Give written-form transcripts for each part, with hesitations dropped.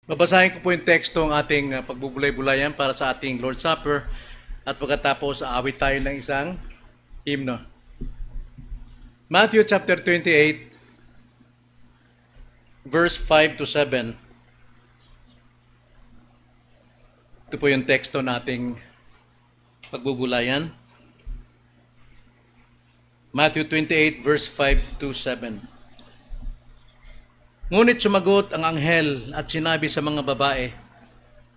Babasahin ko po yung teksto ng ating pagbubulay-bulayan para sa ating Lord's Supper at pagkatapos aawit tayo ng isang hymno. Matthew chapter 28, verse 5 to 7. Ito po yung teksto nating pagbubulayan. Matthew 28, verse 5 to 7. Ngunit sumagot ang anghel at sinabi sa mga babae,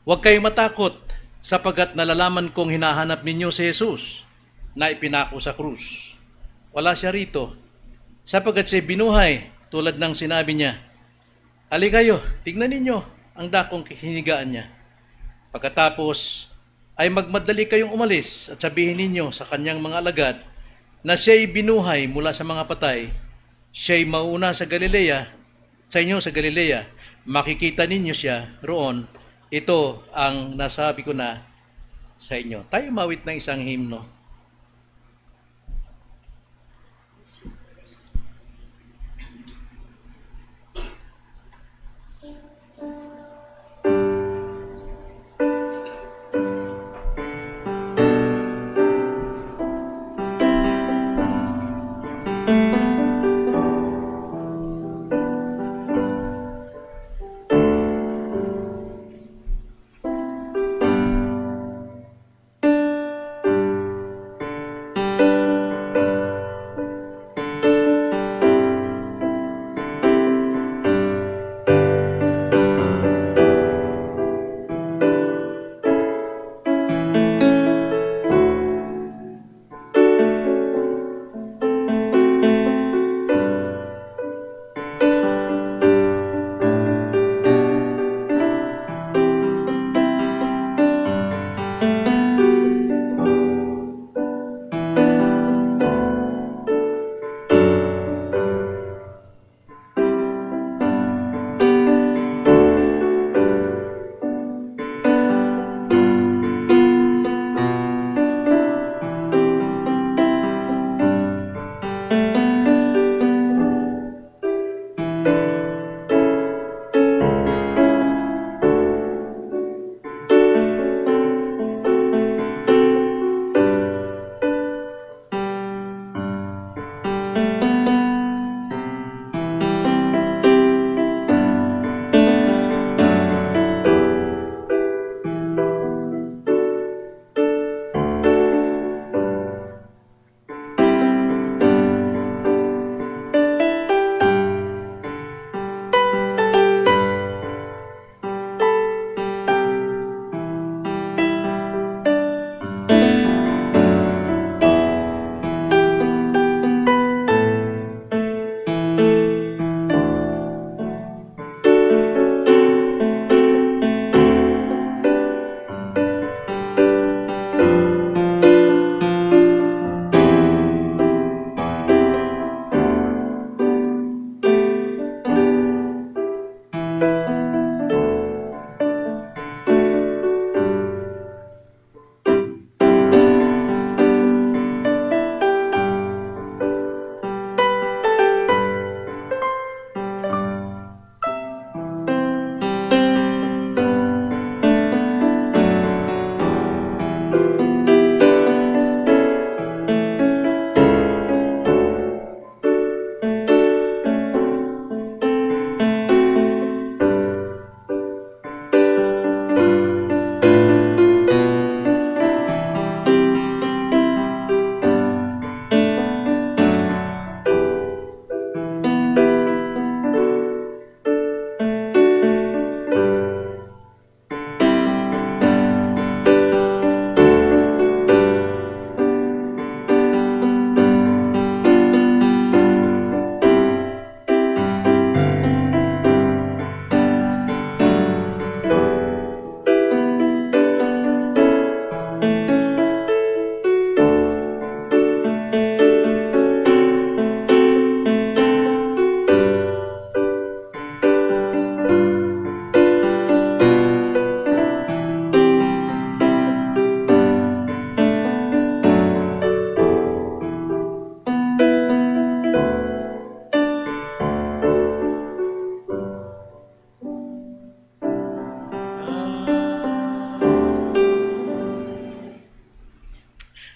"Huwag kayong matakot, sapagkat nalalaman kong hinahanap ninyo si Jesus na ipinako sa krus. Wala siya rito, sapagkat siya binuhay tulad ng sinabi niya. Halika kayo, tignan ninyo ang dakong hinigaan niya. Pagkatapos ay magmadali kayong umalis at sabihin ninyo sa kanyang mga alagad na siya'y binuhay mula sa mga patay. Siya'y mauna sa Galilea, sa inyo sa Galilea, makikita ninyo siya roon. Ito ang nasabi ko na sa inyo." Tayo mawit ng isang himno.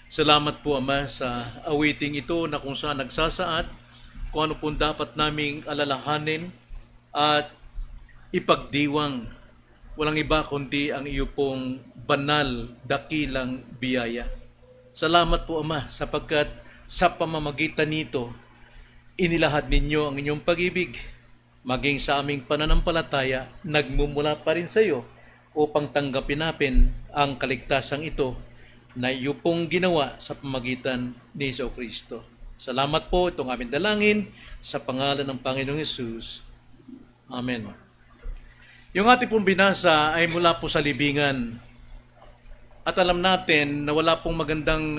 Salamat po, Ama, sa awiting ito na kung saan nagsasaad, kung ano pong dapat naming alalahanin at ipagdiwang. Walang iba kundi ang iyo pong banal, dakilang biyaya. Salamat po, Ama, sapagkat sa pamamagitan nito, inilahad ninyo ang inyong pag-ibig, maging sa aming pananampalataya, nagmumula pa rin sa iyo upang tanggapin natin ang kaligtasang ito na iyo pong ginawa sa pamamagitan ni Jesucristo. Salamat po, itong aming dalangin sa pangalan ng Panginoong Hesus. Amen. Yung ating pong binasa ay mula po sa libingan. At alam natin na wala pong magandang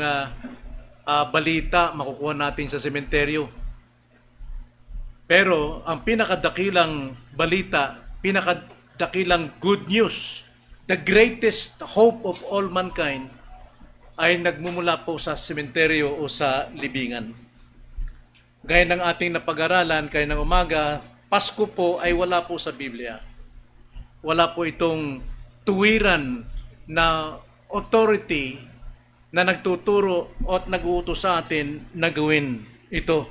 balita makukuha natin sa sementeryo. Pero ang pinakadakilang balita, pinakadakilang good news, the greatest hope of all mankind, ay nagmumula po sa sementeryo o sa libingan. Gaya ng ating napag-aralan kaya ng umaga, Pasko po ay wala po sa Biblia. Wala po itong tuwiran na authority na nagtuturo at nag-uutos sa atin na gawin ito.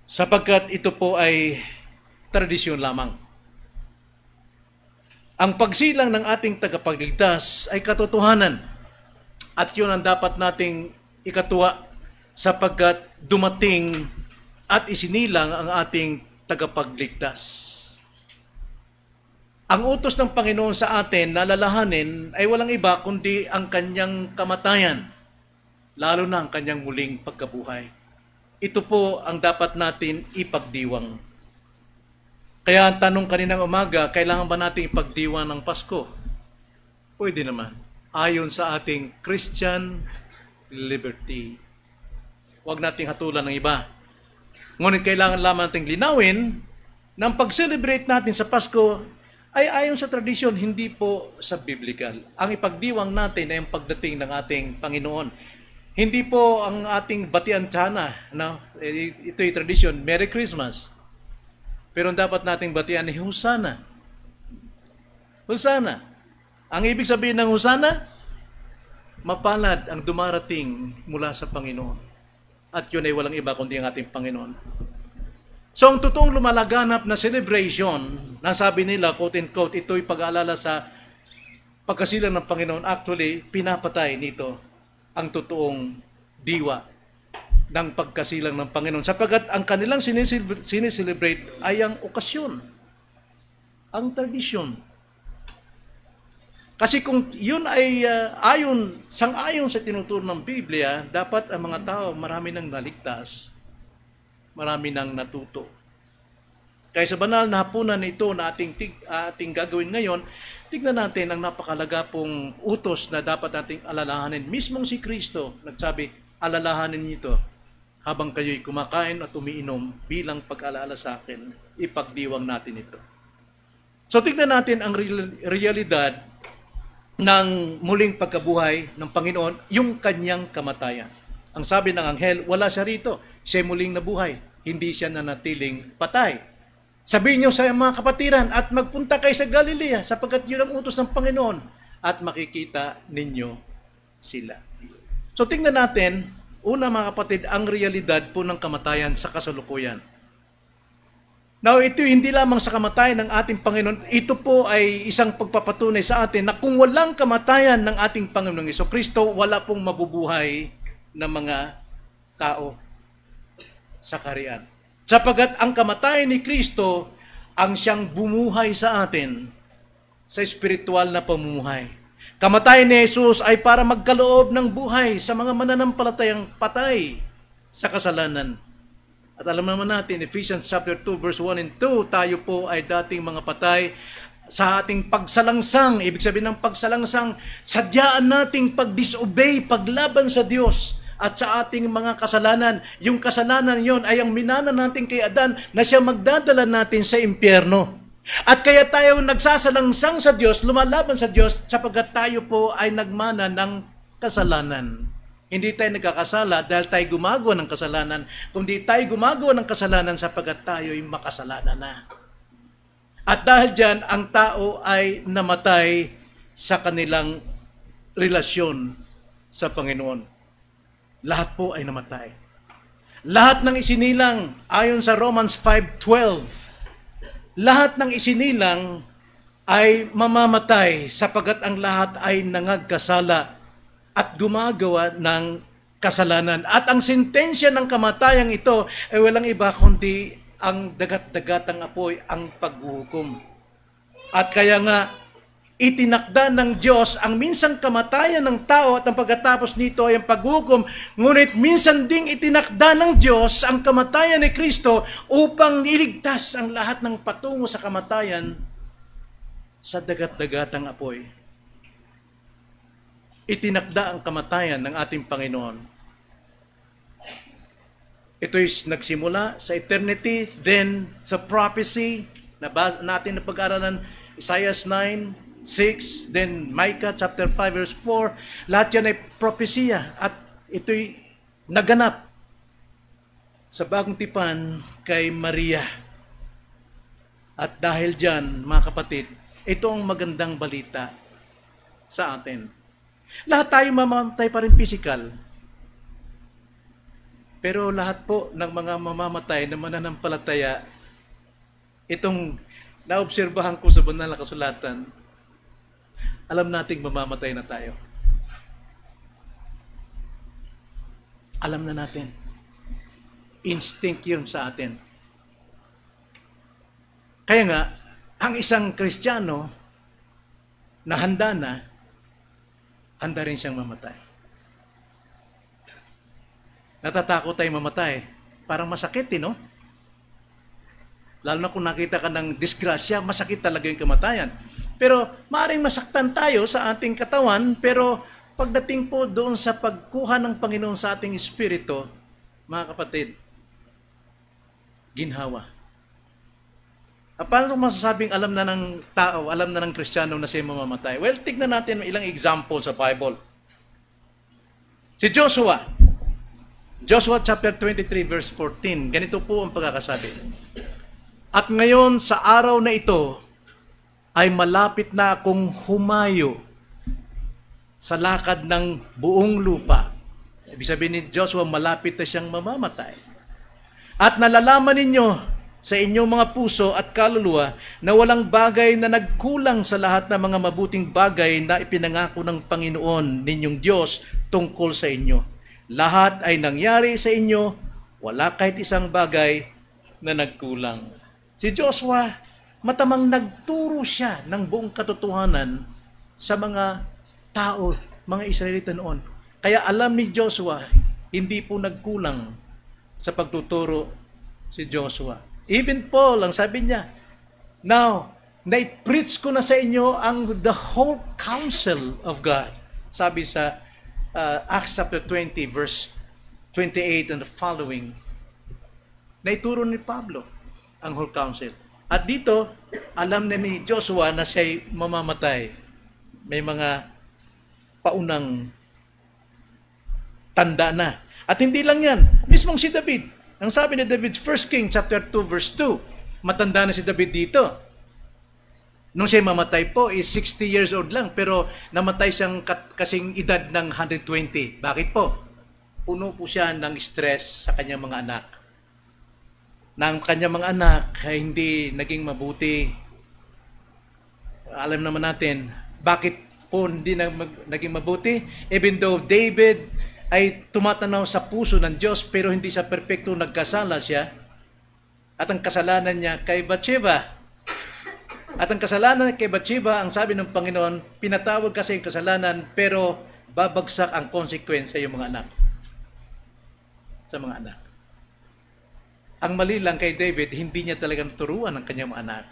Sapagkat ito po ay tradisyon lamang. Ang pagsilang ng ating tagapagligtas ay katotohanan. At yun ang dapat nating ikatuwa sapagkat dumating at isinilang ang ating tagapagligtas. Ang utos ng Panginoon sa atin na lalahanin ay walang iba kundi ang kanyang kamatayan, lalo na ang kanyang muling pagkabuhay. Ito po ang dapat natin ipagdiwang. Kaya ang tanong kaninang umaga, kailangan ba natin ipagdiwang ng Pasko? Pwede naman. Ayon sa ating Christian liberty. Huwag nating hatulan ng iba. Ngunit kailangan lamang nating linawin na ang pag-celebrate natin sa Pasko ay ayon sa tradisyon, hindi po sa biblical. Ang ipagdiwang natin ay ang pagdating ng ating Panginoon. Hindi po ang ating batian tiyana. No? Ito'y tradisyon, Merry Christmas. Pero ang dapat nating batian ay Hosanna. Hosanna. Ang ibig sabihin ng Hosanna, mapalad ang dumarating mula sa Panginoon. At yun ay walang iba kundi ang ating Panginoon. So ang totoong lumalaganap na celebration, nasabi nila, quote-unquote, ito'y pag-aalala sa pagkasilang ng Panginoon. Actually, pinapatay nito ang totoong diwa ng pagkasilang ng Panginoon. Sapagat ang kanilang sineselebrate ay ang okasyon, ang tradisyon. Kasi kung yun ay sang-ayon sa tinuturo ng Biblia, dapat ang mga tao marami nang naligtas, marami nang natuto. Kaya sa banal na hapunan ito na ating gagawin ngayon, tignan natin ang napakalaga pong utos na dapat nating alalahanin. Mismong si Kristo nagsabi, alalahanin niyo ito habang kayo'y kumakain at umiinom bilang pag-alala sa akin, ipagdiwang natin ito. So tignan natin ang realidad ng muling pagkabuhay ng Panginoon, yung kanyang kamatayan. Ang sabi ng anghel, wala siya rito. Siya muling nabuhay. Hindi siya nanatiling patay. Sabihin niyo sa mga kapatiran at magpunta kayo sa Galilea sapagkat yun ang utos ng Panginoon at makikita ninyo sila. So tingnan natin, una mga kapatid, ang realidad po ng kamatayan sa kasalukuyan. Now, ito hindi lamang sa kamatayan ng ating Panginoon, ito po ay isang pagpapatunay sa atin na kung walang kamatayan ng ating Panginoong Jesucristo, wala pong mabubuhay na mga tao sa kaharian. Sapagat ang kamatayan ni Kristo ang siyang bumuhay sa atin sa espiritual na pamumuhay. Kamatayan ni Jesus ay para magkaloob ng buhay sa mga mananampalatayang patay sa kasalanan. At alam naman natin, Ephesians chapter 2 verse 1 and 2, tayo po ay dating mga patay sa ating pagsalangsang. Ibig sabihin ng pagsalangsang, sadyaan nating pag-disobey, paglaban sa Diyos at sa ating mga kasalanan. Yung kasalanan yon ay ang minana natin kay Adan na siya magdadala natin sa impyerno. At kaya tayo nagsasalangsang sa Diyos, lumalaban sa Diyos, sapagkat tayo po ay nagmana ng kasalanan. Hindi tayo nagkakasala dahil tayo gumagawa ng kasalanan, kundi tayo gumagawa ng kasalanan sapagkat tayo ay makasalanan na. At dahil dyan, ang tao ay namatay sa kanilang relasyon sa Panginoon. Lahat po ay namatay. Lahat ng isinilang ayon sa Romans 5:12, lahat ng isinilang ay mamamatay sapagkat ang lahat ay nangagkasala at gumagawa ng kasalanan. At ang sentensya ng kamatayang ito ay walang iba kundi ang dagat-dagatang apoy, ang paghuhukom. At kaya nga, itinakda ng Diyos ang minsang kamatayan ng tao at ang pagkatapos nito ay ang paghukom. Ngunit minsan ding itinakda ng Diyos ang kamatayan ni Kristo upang iligtas ang lahat ng patungo sa kamatayan sa dagat-dagatang apoy. Itinakda ang kamatayan ng ating Panginoon. Ito is nagsimula sa eternity, then sa prophecy, natin na pag-aralan, Isaiah 9:6, then Micah chapter 5 verse 4, lahat yan ay propesya at ito'y naganap sa bagong tipan kay Maria. At dahil dyan, mga kapatid, ito ang magandang balita sa atin. Lahat tayo mamamatay pa rin physical. Pero lahat po ng mga mamamatay na mananampalataya, itong naobserbahan ko sa banal na kasulatan, alam nating mamamatay na tayo. Alam na natin. Instinct yun sa atin. Kaya nga, ang isang Kristiyano na handa rin siyang mamatay. Natatakot tayong mamatay. Parang masakit, no? Lalo na kung nakita ka ng disgrasya, masakit talaga yung kamatayan. Pero maaaring masaktan tayo sa ating katawan, pero pagdating po doon sa pagkuha ng Panginoon sa ating espiritu, mga kapatid, ginhawa. Paano masasabing alam na ng tao, alam na ng Kristiyano na siya mamamatay? Well, tignan natin ilang example sa Bible. Si Joshua. Joshua chapter 23 verse 14. Ganito po ang pagkakasabi. At ngayon sa araw na ito ay malapit na akong humayo sa lakad ng buong lupa. Ibig sabihin ni Joshua, malapit na siyang mamamatay. At nalalaman ninyo sa inyong mga puso at kaluluwa na walang bagay na nagkulang sa lahat ng mga mabuting bagay na ipinangako ng Panginoon ninyong Diyos tungkol sa inyo. Lahat ay nangyari sa inyo, wala kahit isang bagay na nagkulang. Si Joshua, matamang nagturo siya ng buong katotohanan sa mga tao, mga Israelita noon. Kaya alam ni Joshua, hindi po nagkulang sa pagtuturo si Joshua. Even Paul, ang sabi niya, now, na-preach ko na sa inyo ang the whole counsel of God. Sabi sa Acts chapter 20, verse 28 and the following, naituro ni Pablo ang whole counsel. At dito, alam na ni Joshua na siya'y mamamatay. May mga paunang tanda na. At hindi lang yan, mismong si David. Ang sabi ni David, 1 King chapter 2 verse 2, matanda na si David dito. Nung siya mamatay po, is 60 years old lang, pero namatay siyang kasing edad ng 120. Bakit po? Puno po siya ng stress sa kanyang mga anak. Na ang kanyang mga anak ay hindi naging mabuti. Alam naman natin, bakit po hindi naging mabuti? Even though David ay tumatanaw sa puso ng Diyos, pero hindi sa perpekto nagkasala siya. At ang kasalanan niya kay Bathsheba. At ang kasalanan kay Bathsheba, ang sabi ng Panginoon, pinatawag kasi ang kasalanan, pero babagsak ang consequence sa iyong mga anak. Sa mga anak. Ang mali lang kay David, hindi niya talagang turuan ang kanyang mga anak.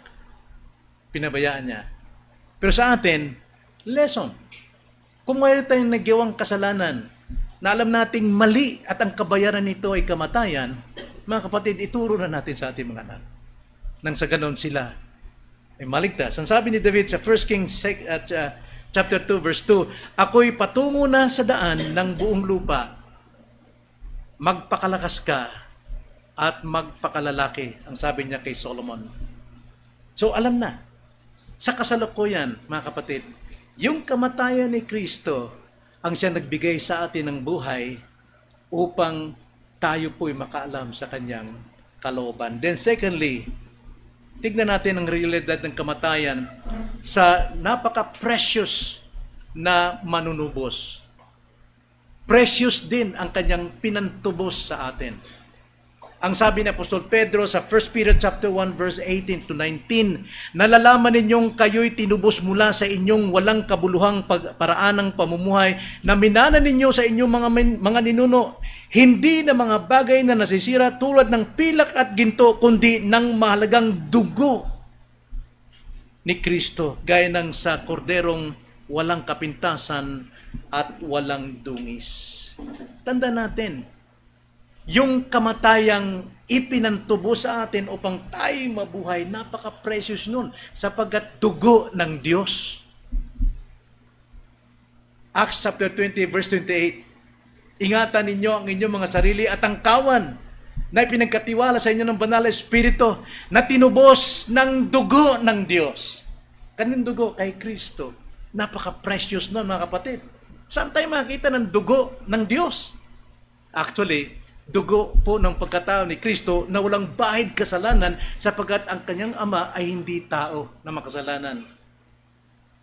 Pinabayaan niya. Pero sa atin, lesson. Kung mayroon tayong nagyawang kasalanan, na alam nating mali at ang kabayaran nito ay kamatayan, mga kapatid, ituro na natin sa ating mga anak. Nang sa ganon sila ay maligtas. Ang sabi ni David sa 1 Kings chapter 2 verse 2, ako'y patungo na sa daan ng buong lupa. Magpakalakas ka at magpakalalaki, ang sabi niya kay Solomon. So alam na, sa kasalukuyan, mga kapatid, yung kamatayan ni Kristo ang siya nagbigay sa atin ng buhay upang tayo po'y makaalam sa kanyang kalooban. Then secondly, tignan natin ang realidad ng kamatayan sa napaka-precious na manunubos. Precious din ang kanyang pinantubos sa atin. Ang sabi ni Apostol Pedro sa 1 Peter chapter 1 verse 18 to 19, nalalaman ninyong kayo'y tinubos mula sa inyong walang kabuluhang paraanang pamumuhay na minana ninyo sa inyong mga ninuno, hindi na mga bagay na nasisira tulad ng pilak at ginto, kundi ng mahalagang dugo ni Kristo, gaya ng sa korderong walang kapintasan at walang dungis. Tanda natin, yung kamatayang ipinantubo sa atin upang tayo mabuhay, napaka-precious nun sapagkat dugo ng Diyos. Acts chapter 20 verse 28, ingatan ninyo ang inyong mga sarili at ang kawan na ipinagkatiwala sa inyo ng Banal na Espiritu na tinubos ng dugo ng Diyos. Kanin dugo? Kay Kristo. Napaka-precious nun, mga kapatid. Saan tayo makikita ng dugo ng Diyos? Actually, dugo po ng pagkatao ni Kristo na walang bahid kasalanan sapagkat ang kanyang ama ay hindi tao na makasalanan,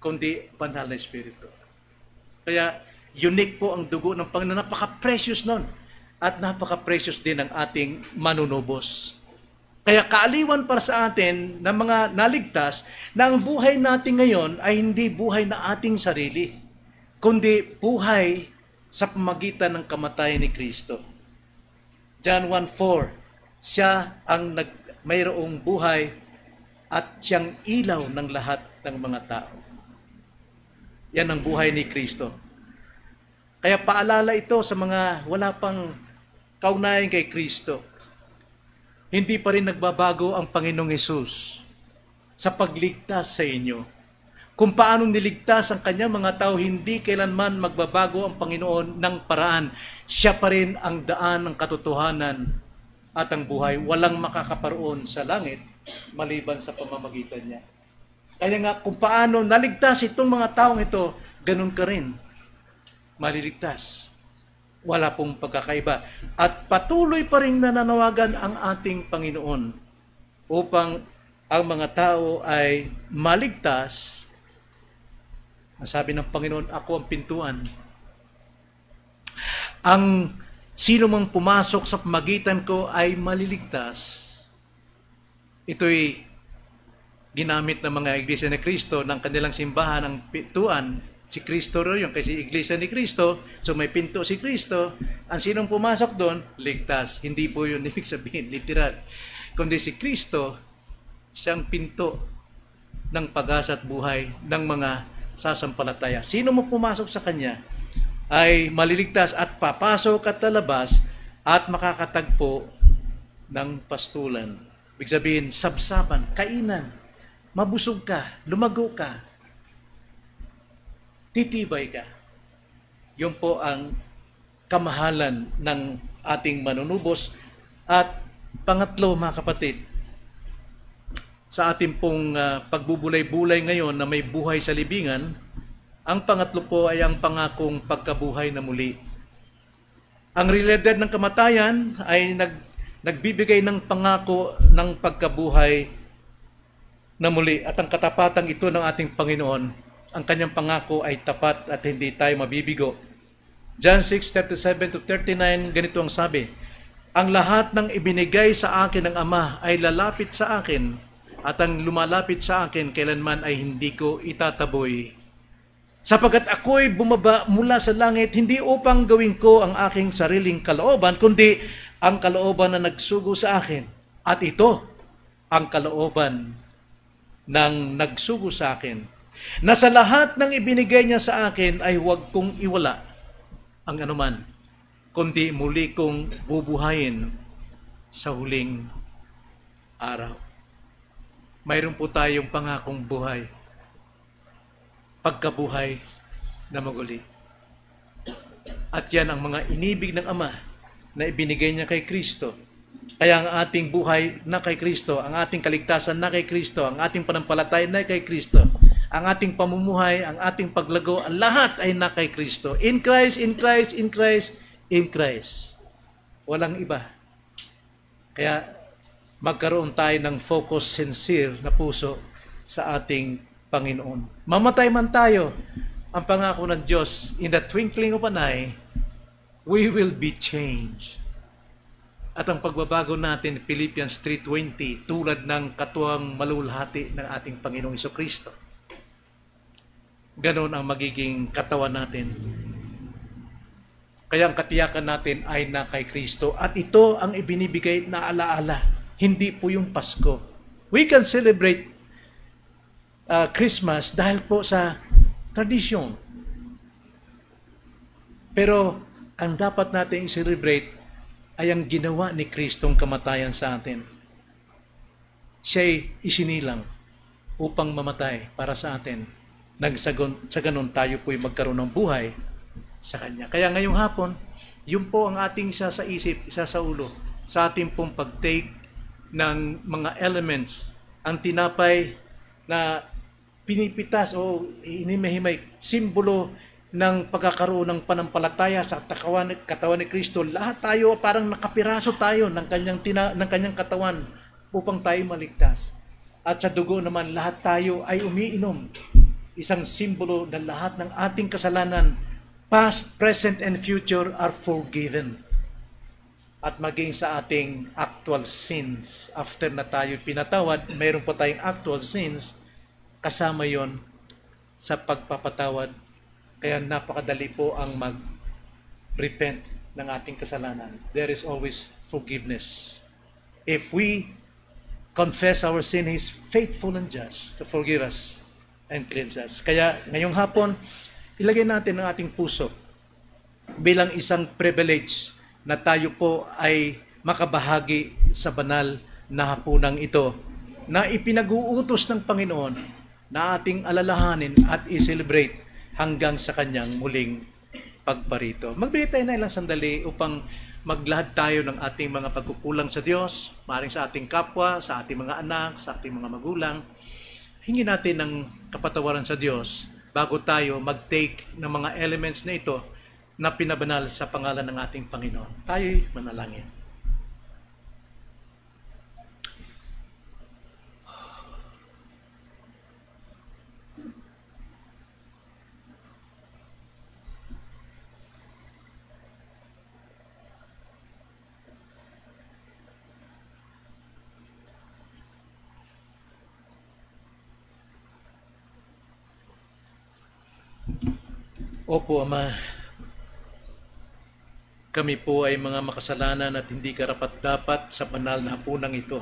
kundi Banal na Espiritu. Kaya unique po ang dugo ng Panginoon. Napaka-precious nun. At napaka-precious din ang ating manunubos. Kaya kaaliwan para sa atin ng mga naligtas na ang buhay natin ngayon ay hindi buhay na ating sarili, kundi buhay sa pamagitan ng kamatayan ni Kristo. John 1:4, siya ang mayroong buhay at siyang ilaw ng lahat ng mga tao. Yan ang buhay ni Kristo. Kaya paalala ito sa mga wala pang kaugnayan kay Kristo. Hindi pa rin nagbabago ang Panginoong Hesus sa pagligtas sa inyo. Kung paano niligtas ang kanyang mga tao, hindi kailanman magbabago ang Panginoon ng paraan. Siya pa rin ang daan ng katotohanan at ang buhay. Walang makakaparoon sa langit maliban sa pamamagitan niya. Kaya nga, kung paano naligtas itong mga taong ito, ganun ka rin maliligtas. Wala pong pagkakaiba. At patuloy pa rin nananawagan ang ating Panginoon upang ang mga tao ay maligtas. Ang sabi ng Panginoon, ako ang pintuan. Ang sino mang pumasok sa pamagitan ko ay maliligtas. Ito'y ginamit ng mga Iglesia ni Kristo ng kanilang simbahan ng pintuan. Si Kristo rin yun, kasi Iglesia ni Kristo, so may pinto si Kristo. Ang sinong pumasok doon, ligtas. Hindi po yun ibig sabihin, literal. Kundi si Kristo, siyang pinto ng pag-asa at buhay ng mga sasampalataya. Sino mo pumasok sa Kanya ay maliligtas at papasok at lalabas at makakatagpo ng pastulan. Ibig sabihin, sabsaban, kainan, mabusog ka, lumago ka, titibay ka. Yun po ang kamahalan ng ating manunubos. At pangatlo, mga kapatid, sa ating pong pagbubulay-bulay ngayon na may buhay sa libingan, ang pangatlo po ay ang pangakong pagkabuhay na muli. Ang realidad ng kamatayan ay nagbibigay ng pangako ng pagkabuhay na muli. At ang katapatang ito ng ating Panginoon, ang kanyang pangako ay tapat at hindi tayo mabibigo. John 6:37-39, ganito ang sabi, ang lahat ng ibinigay sa akin ng Ama ay lalapit sa akin, at ang lumalapit sa akin kailanman ay hindi ko itataboy. Sapagkat ako'y bumaba mula sa langit, hindi upang gawin ko ang aking sariling kalooban, kundi ang kalooban na nagsugo sa akin. At ito, ang kalooban ng nagsugo sa akin, na sa lahat ng ibinigay niya sa akin ay huwag kong iwala ang anuman, kundi muli kong bubuhayin sa huling araw. Mayroon po tayong pangakong buhay, pagkabuhay na maguli. At yan ang mga inibig ng Ama na ibinigay niya kay Kristo. Kaya ang ating buhay na kay Kristo, ang ating kaligtasan na kay Kristo, ang ating panampalataya na kay Kristo, ang ating pamumuhay, ang ating paglago, ang lahat ay na kay Kristo. In Christ, in Christ, in Christ, in Christ. Walang iba. Kaya magkaroon tayo ng focus, sincere na puso sa ating Panginoon. Mamatay man tayo, ang pangako ng Diyos, in the twinkling of an eye, we will be changed. At ang pagbabago natin, Philippians 3:20, tulad ng katuwang malulhati ng ating Panginoong Jesucristo. Ganon ang magiging katawan natin. Kaya ang katiyakan natin ay na kay Kristo. At ito ang ibinibigay na alaala. Hindi po yung Pasko. We can celebrate Christmas dahil po sa tradisyon. Pero ang dapat natin i-celebrate ay ang ginawa ni Kristong kamatayan sa atin. Siya'y isinilang upang mamatay para sa atin. Sa ganun tayo po'y magkaroon ng buhay sa Kanya. Kaya ngayong hapon, yun po ang ating isa sa isip, isa sa ulo, sa ating pong pag-take ng mga elements, ang tinapay na pinipitas o hinimay-himay, simbolo ng pagkakaroon ng panampalataya sa katawan ni Kristo. Lahat tayo parang nakapiraso tayo ng kanyang katawan upang tayo maligtas. At sa dugo naman, lahat tayo ay umiinom. Isang simbolo na lahat ng ating kasalanan, past, present, and future are forgiven. At maging sa ating actual sins, after na tayo pinatawad, mayroon pa tayong actual sins, kasama yon sa pagpapatawad. Kaya napakadali po ang mag-repent ng ating kasalanan. There is always forgiveness. If we confess our sin, He is faithful and just to forgive us and cleanse us. Kaya ngayong hapon, ilagay natin ang ating puso bilang isang privilege na tayo po ay makabahagi sa banal na hapunang ito na ipinag-uutos ng Panginoon na ating alalahanin at i-celebrate hanggang sa Kanyang muling pagparito. Magbigay tayo na ilang sandali upang maglahad tayo ng ating mga pagkukulang sa Diyos, maaaring sa ating kapwa, sa ating mga anak, sa ating mga magulang. Hingin natin ng kapatawaran sa Diyos bago tayo mag-take ng mga elements na ito na pinabanal sa pangalan ng ating Panginoon. Tayo'y manalangin. Opo, Ama. Kami po ay mga makasalanan at hindi karapat-dapat sa banal na hapunang ito.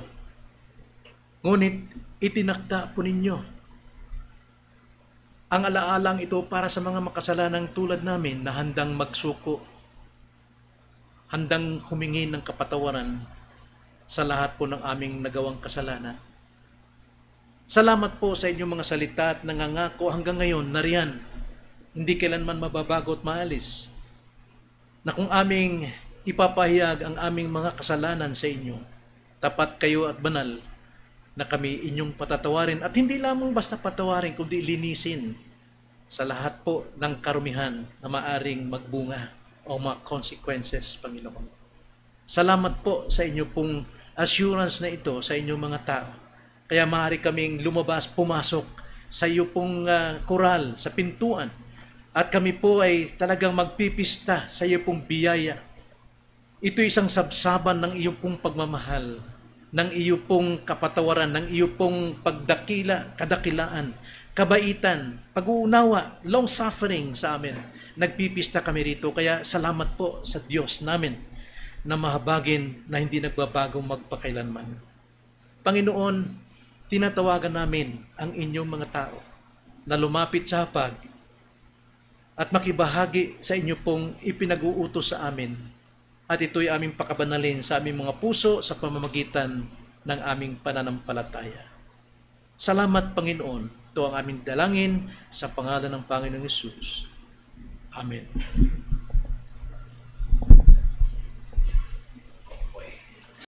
Ngunit itinakda po ninyo ang alaalang ito para sa mga makasalanang tulad namin na handang magsuko, handang humingi ng kapatawaran sa lahat po ng aming nagawang kasalanan. Salamat po sa inyong mga salita at nangangako hanggang ngayon nariyan, hindi kailanman mababago at maalis, na kung aming ipapahayag ang aming mga kasalanan sa inyo, tapat kayo at banal, na kami inyong patatawarin at hindi lamang basta patawarin, kundi linisin sa lahat po ng karumihan na maaring magbunga o mga consequences, Panginoon. Salamat po sa inyo pong assurance na ito sa inyong mga tao. Kaya maaari kaming lumabas, pumasok sa iyo pong koral, sa pintuan, at kami po ay talagang magpipista sa iyo pong biyaya. Ito isang sabsaban ng iyo pong pagmamahal, ng iyo pong kapatawaran, ng iyo pong kadakilaan, kabaitan, pag-uunawa, long-suffering sa amin. Nagpipista kami rito, kaya salamat po sa Diyos namin na mahabagin na hindi nagbabagong magpakailanman. Panginoon, tinatawagan namin ang inyong mga tao na lumapit sa hapag at makibahagi sa inyo pong ipinag-uutos sa amin. At ito'y aming pakabanalin sa aming mga puso sa pamamagitan ng aming pananampalataya. Salamat, Panginoon. Ito ang aming dalangin sa pangalan ng Panginoong Hesus. Amen.